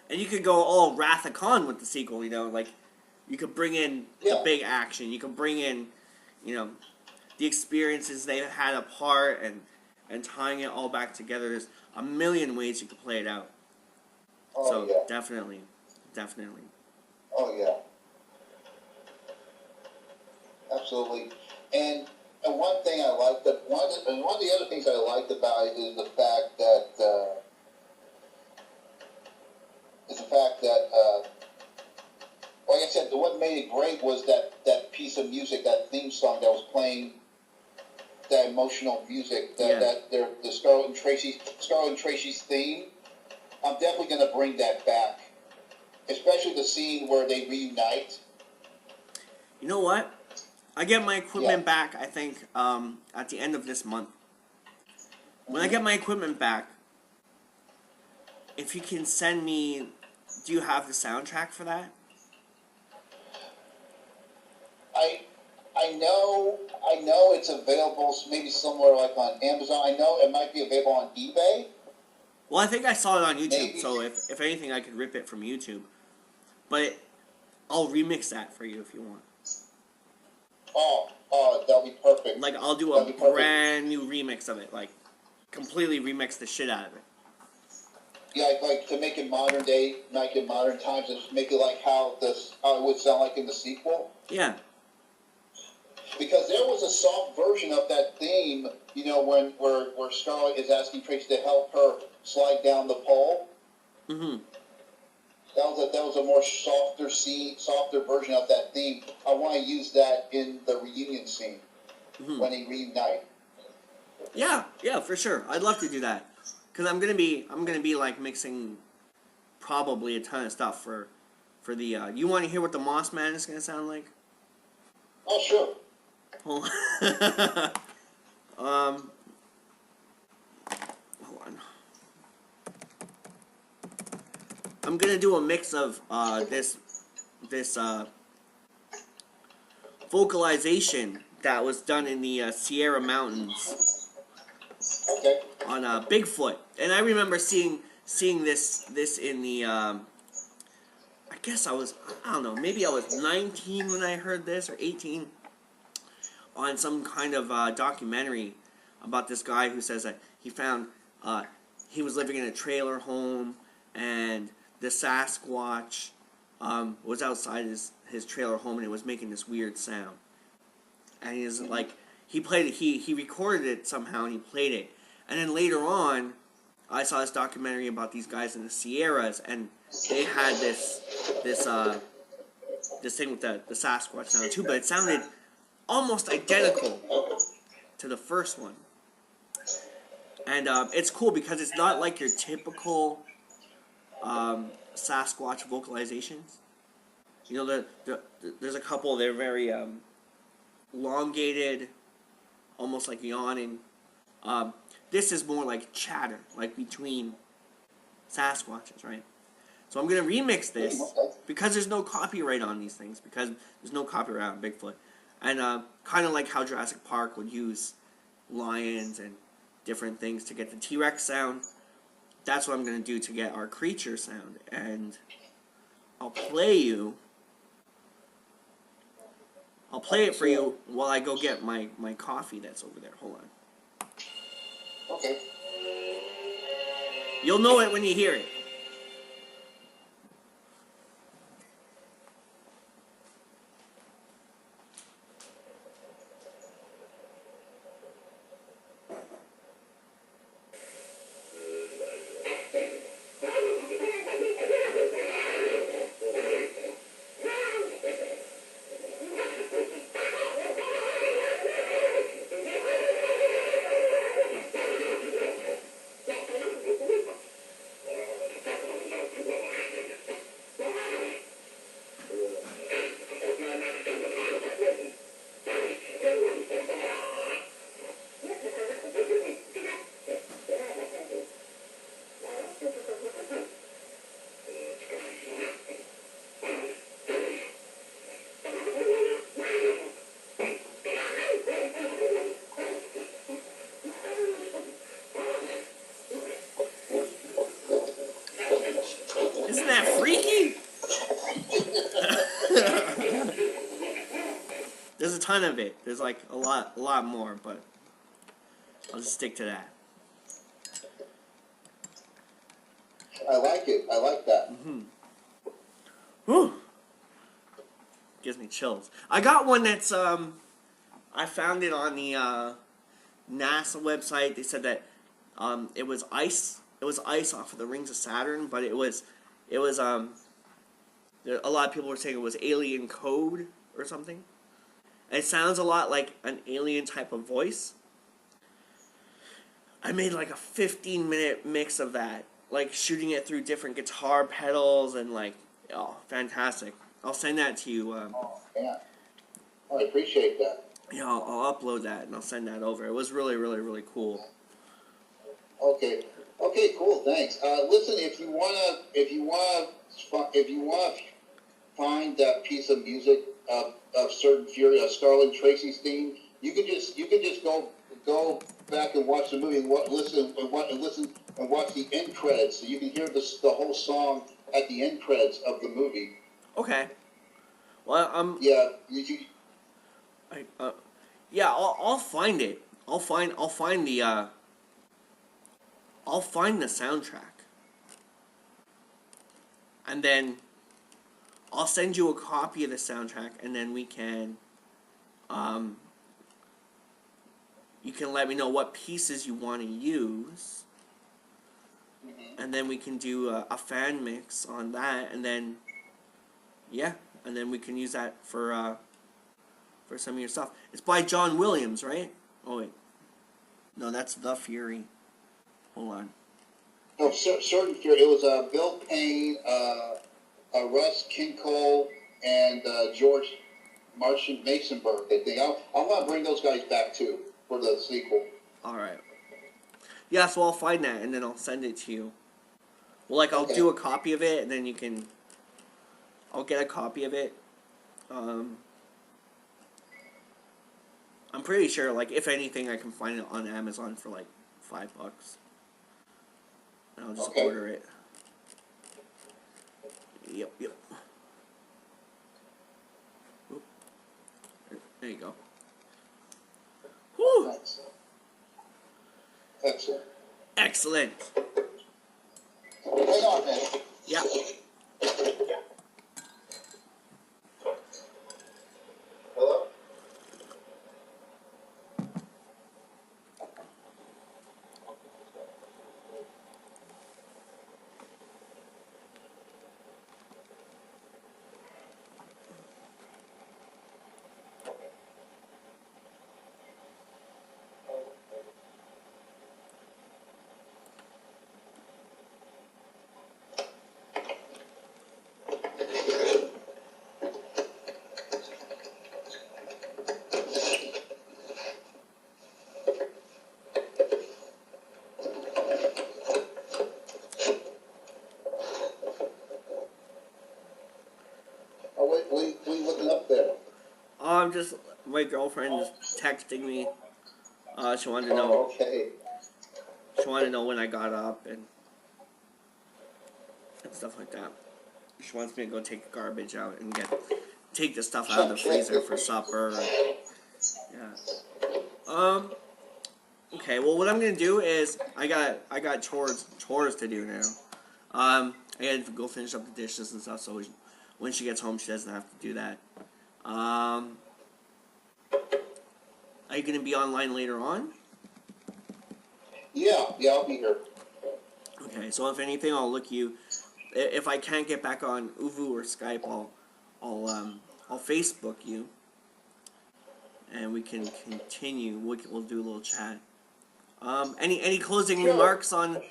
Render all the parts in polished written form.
And you could go all Wrath of Khan with the sequel, you know, like, you could bring in the big action, you could bring in, you know, the experiences they had apart, and tying it all back together. There's a million ways you could play it out. Oh, so, yeah. definitely. Oh, yeah. Absolutely. And one thing I liked, one of the other things I liked about it is the fact that, like I said, what made it great was that piece of music, that theme song that was playing, that emotional music, the Scarlett and Tracy's theme. I'm definitely going to bring that back, especially the scene where they reunite. You know what? I get my equipment back, I think, at the end of this month. When I get my equipment back, if you can send me, do you have the soundtrack for that? I know it's available maybe somewhere like on Amazon. I know it might be available on eBay. Well, I think I saw it on YouTube, Maybe. so if anything, I could rip it from YouTube. But I'll remix that for you if you want. Oh, that'll be perfect. Like, I'll do a brand new remix of it, like, completely remix the shit out of it. Yeah, like to make it modern day, make it modern times, and make it like how it would sound like in the sequel. Yeah. Because there was a soft version of that theme, you know, where Scarlett is asking Tracy to help her slide down the pole. Mm-hmm. That was a more softer version of that theme. I want to use that in the reunion scene when they reunite. Yeah, for sure. I'd love to do that, because I'm gonna be like mixing probably a ton of stuff for the. You want to hear what the Moss Man is gonna sound like? Oh, sure. Hold on. I'm gonna do a mix of this vocalization that was done in the Sierra Mountains on Bigfoot, and I remember seeing this in the. I guess I don't know, maybe I was 19 when I heard this, or 18. On some kind of documentary about this guy who says that he found he was living in a trailer home, and the Sasquatch was outside his trailer home, and it was making this weird sound. And he's like, he recorded it somehow, and he played it. And then later on, I saw this documentary about these guys in the Sierras, and they had this thing with the Sasquatch sound too, but it sounded almost identical to the first one. And it's cool because it's not like your typical Sasquatch vocalizations. You know, there's a couple, they're very elongated, almost like yawning. This is more like chatter, like between Sasquatches, right? So I'm going to remix this because there's no copyright on these things, because there's no copyright on Bigfoot. And kind of like how Jurassic Park would use lions and different things to get the T-Rex sound, that's what I'm going to do to get our creature sound. And I'll play it for you while I go get my coffee that's over there. Hold on. Okay. You'll know it when you hear it. Isn't that freaky? There's a ton of it. There's like a lot more, but I'll just stick to that. I like it. I like that. Whew. Gives me chills. I got one that's I found it on the NASA website. They said that it was ice. It was ice off of the rings of Saturn, but it was a lot of people were saying it was alien code or something. It sounds a lot like an alien type of voice. I made like a 15-minute mix of that, like shooting it through different guitar pedals and like, oh, fantastic. I'll send that to you. Oh, yeah. I appreciate that. Yeah, I'll upload that and I'll send that over. It was really, really, really cool. Okay. Okay, cool. Thanks. Listen, if you wanna find that piece of music of Certain Fury, Scarlet Tracy's theme, you can just go back and watch the movie and listen and watch the end credits, so you can hear the whole song at the end credits of the movie. Okay. Well, yeah, yeah, I'll find it. I'll find the soundtrack, and then I'll send you a copy of the soundtrack, and then we can, you can let me know what pieces you want to use, and then we can do a fan mix on that, and then, yeah, and then we can use that for some of your stuff. It's by John Williams, right? Oh wait, no, that's The Fury. Hold on. No, Certain Fury. It was Bill Payne, Russ Kincole, and George Martian Masonberg. I think I want to bring those guys back too for the sequel. All right. Yeah, so I'll find that and then I'll send it to you. Well, like I'll do a copy of it and then you can. I'll get a copy of it. I'm pretty sure, like, if anything, I can find it on Amazon for like $5. And I'll just order it. Yep. Oop. There you go. Whew. Excellent. Excellent. Hang on, man. Yeah. Hello? What are you looking up there? I'm just, my girlfriend is texting me. She wanted to know. Oh, okay. She wanted to know when I got up and stuff like that. She wants me to go take the garbage out and take the stuff out of the freezer for supper. Yeah. Okay. Well, what I'm gonna do is I got chores to do now. I gotta go finish up the dishes and stuff. So when she gets home, she doesn't have to do that. Are you gonna be online later on? Yeah, I'll be here. Okay, so if anything, I'll look you. If I can't get back on Uvu or Skype, I'll Facebook you, and we can continue. We'll do a little chat. Any closing remarks on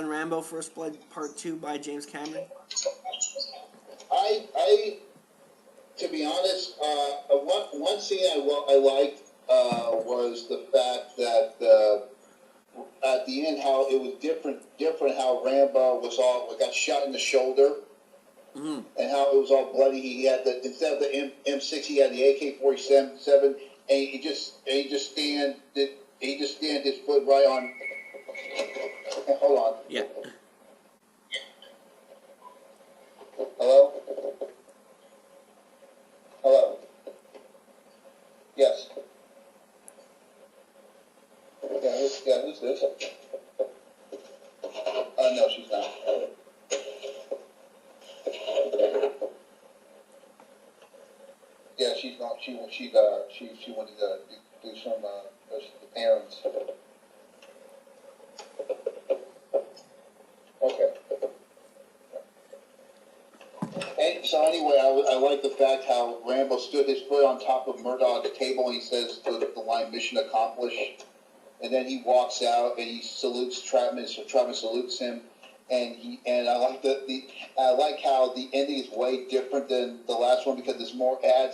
Rambo First Blood Part 2 by James Cameron? I to be honest, one scene I liked was the fact that at the end how it was different how Rambo got shot in the shoulder, and how it was all bloody. He had instead of the M6, he had the AK-47, and he just stand his foot right on. Hold on. Yeah. No, she's not. Yeah, she's not. She wanted to do some the parents. Okay. And so anyway, I like the fact how Rambo stood his foot on top of Murdoch's table and he says the line "Mission accomplished," and then he walks out and he salutes Trapman. So Trapman salutes him. And I like I like how the ending is way different than the last one because adds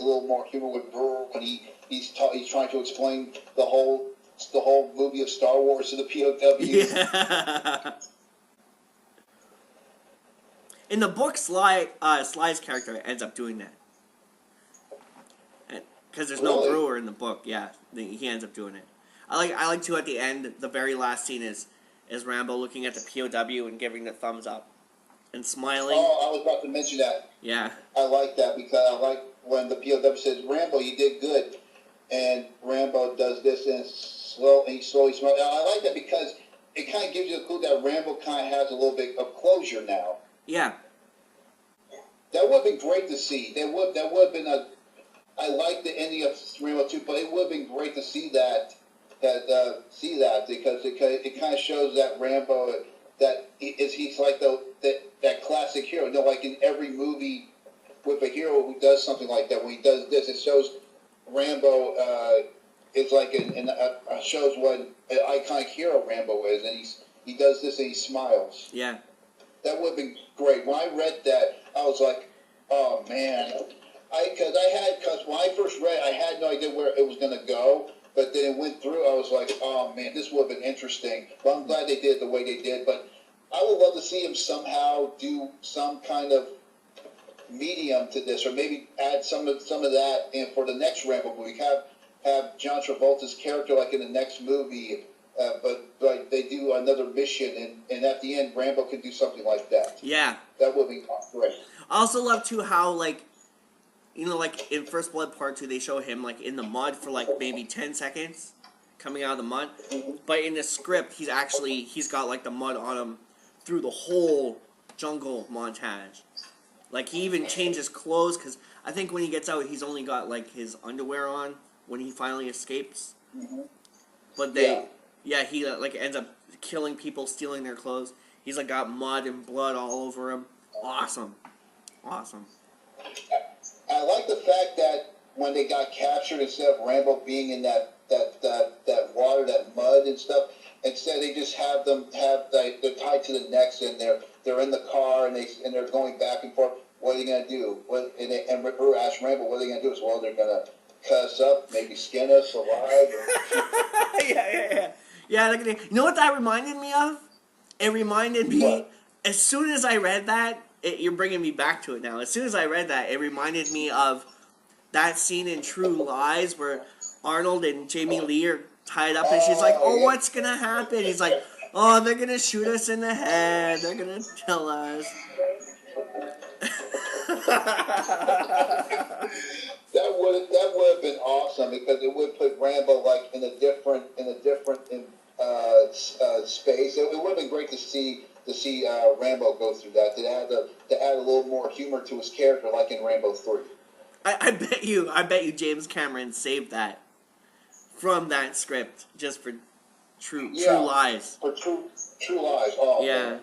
a little more humor with Brewer when he's trying to explain the whole movie of Star Wars to the POWs. Yeah. In the book, Sly's character ends up doing that. Because there's no Brewer in the book, yeah. He ends up doing it. I like to at the end, the very last scene is Rambo looking at the POW and giving the thumbs up and smiling. Oh, I was about to mention that. Yeah. I like that because I like when the POW says, "Rambo, you did good," and Rambo does this and he slowly smiles. I like that because it kind of gives you a clue that Rambo kind of has a little bit of closure now. Yeah. That would have been great to see. That would have been I like the ending of Rambo 2, but it would have been great to see that because it kind of shows that Rambo he's like that classic hero. You know, like in every movie with a hero who does something like that, when he does this, it shows Rambo is like shows what an iconic hero Rambo is, and he does this and he smiles. Yeah. That would have been great. When I read that, I was like, oh man, because when I first read it, I had no idea where it was going to go. But then it went through, I was like, oh man, this would have been interesting. But I'm glad they did it the way they did. But I would love to see him somehow do some kind of medium to this, or maybe add some of that in for the next Rambo movie. Have John Travolta's character like in the next movie, but like they do another mission, and at the end, Rambo could do something like that. Yeah. That would be great. I also love too how like, you know, like in First Blood Part 2, they show him like in the mud for like maybe 10 seconds, coming out of the mud. Mm-hmm. But in the script, he's got like the mud on him through the whole jungle montage. Like he even changes clothes because I think when he gets out, he's only got like his underwear on when he finally escapes. Mm-hmm. But he like ends up killing people, stealing their clothes. He's like got mud and blood all over him. Awesome. I like the fact that when they got captured, instead of Rambo being in that water, that mud and stuff, instead they just they're tied to the necks and they're in the car and they're going back and forth. What are they gonna do? And Brewer asked Rambo, what are they gonna do? Well, they're gonna cut us up, maybe skin us alive. Yeah. You know what that reminded me of? It reminded me as soon as I read that. You're bringing me back to it now. As soon as I read that, it reminded me of that scene in True Lies where Arnold and Jamie Lee are tied up and she's like, oh, what's going to happen? He's like, oh, they're going to shoot us in the head. They're going to kill us. That would have been awesome because it would put Rambo like in a different space. It would have been great to see Rambo go through that, to add a little more humor to his character, like in Rambo 3. I bet you James Cameron saved that from that script just for True Lies. For True Lies. Oh yeah. Man.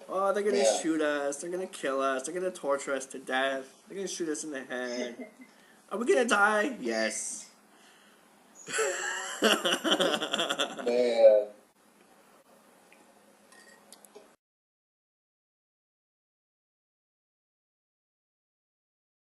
Oh, they're gonna shoot us. They're gonna kill us. They're gonna torture us to death. They're gonna shoot us in the head. Are we gonna die? Yes.